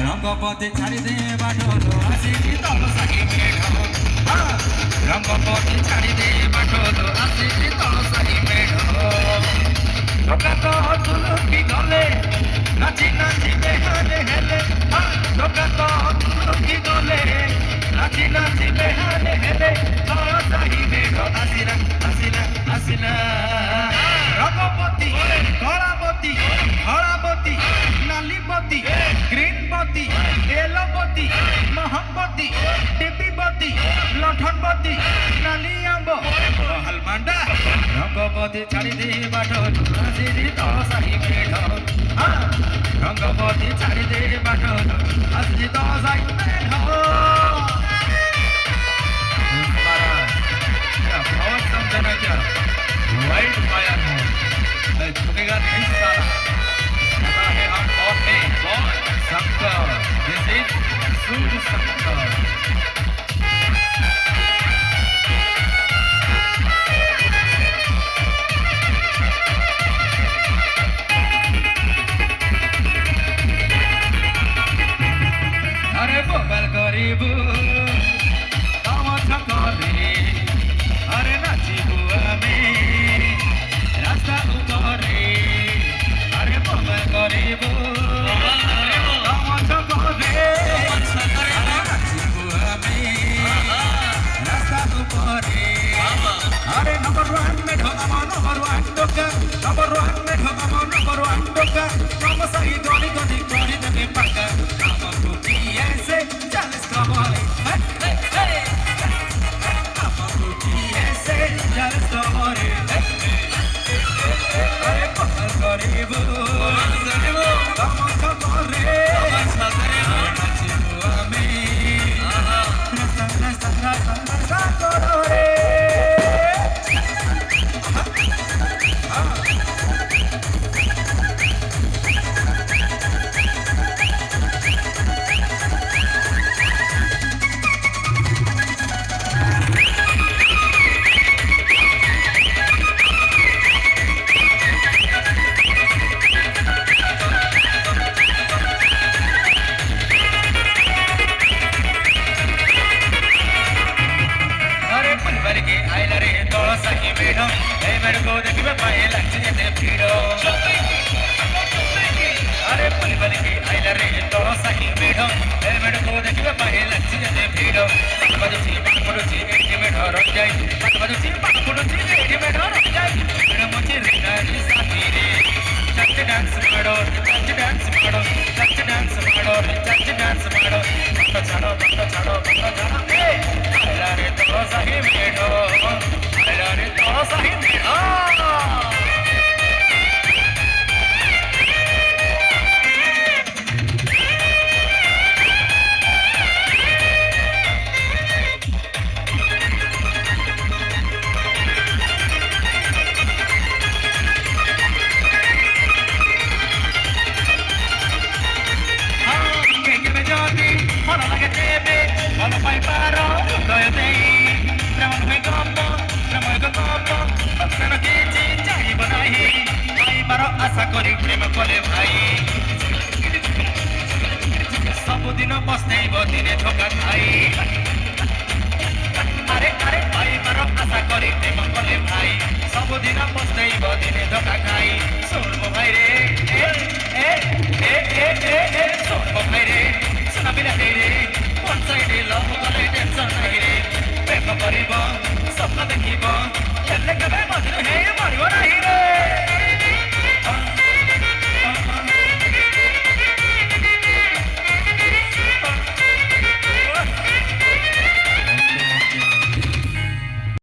রঙ্গপথে ছাড়ি দে বাটো আসিকি তল সাহি মেঢ রঙ্গপথে ছাড়ি দে বাটো আসিকি তল সাহি মেঢ ঢোকা তো তুলকি গলে নাচি নাচি বেহানে হেলে ঢোকা তো তুলকি গলে নাচি নাচি বেহানে হেলে তল সাহি মেঢ আসিলা আসিলা আসিলা রঙ্গপতি কলাপতি হরাপতি নালিপতি গ্রিনপতি এলপতি মহম্পতি টিপিপতি লঠনপতি নালি আম্ব হলমান্ডা রঙ্গপতি ছাড়ি দে বাট আসিরি তল সাহি মেঢ রঙ্গপতি ছাড়ি দে বাট আসিরি তল সাহি মেঢ बहुत समझना क्या वाइल्ड फायर है झुकेगा नहीं सारा पता है हम कौन है कौन शंकर दिस इज सूर्य शंकर अरे बोल गरीब अरे नाचिबू आमे रास्ता उपरे अरे बोल गरीबू अरे नंबर वन में ढोकामा नंबर वन डोका नंबर वन में ढोकामा नंबर वन डोका नंबर सही गोली गोली गोली दे पक्का नंबर टू की ऐसे चालीस कमाल नंबर टू की ऐसे चालीस कमाल अरे पकड़ गरीब कमर कमर रे नाचिबू आमे रास्ता करो रे अरे पुलबल की आइला रे तो सही मेढो ए मेढो को देखिबे पाए लक्ष्य जते भीड़ो बदुची बदुची एके मेढो रख जाई बदुची बदुची एके मेढो रख जाई मेढो मुझे रे नारी साथी रे चच डांस मारो चच डांस मारो चच डांस मारो चच डांस मारो तो छाड़ो ए आइला रे तो सही मेढो आइला रे तो सही मेढो आशा करी प्रेम कले भाई सबुदिन बस्ने दिने धोका खाई अरे अरे भाई मारो आशा करी प्रेम कले भाई सबुदिन बस्ने दिने धोका खाई सुन भाई रे ए ए ए ए ए ए सुन भाई रे सुना बिना रे वन साइड लव कले टेंशन नहीं रे ଦେଖିବ ହେଲେ କେବେ ମଝିରେ ହେଇ ମରିବ ନାହିଁ ରେ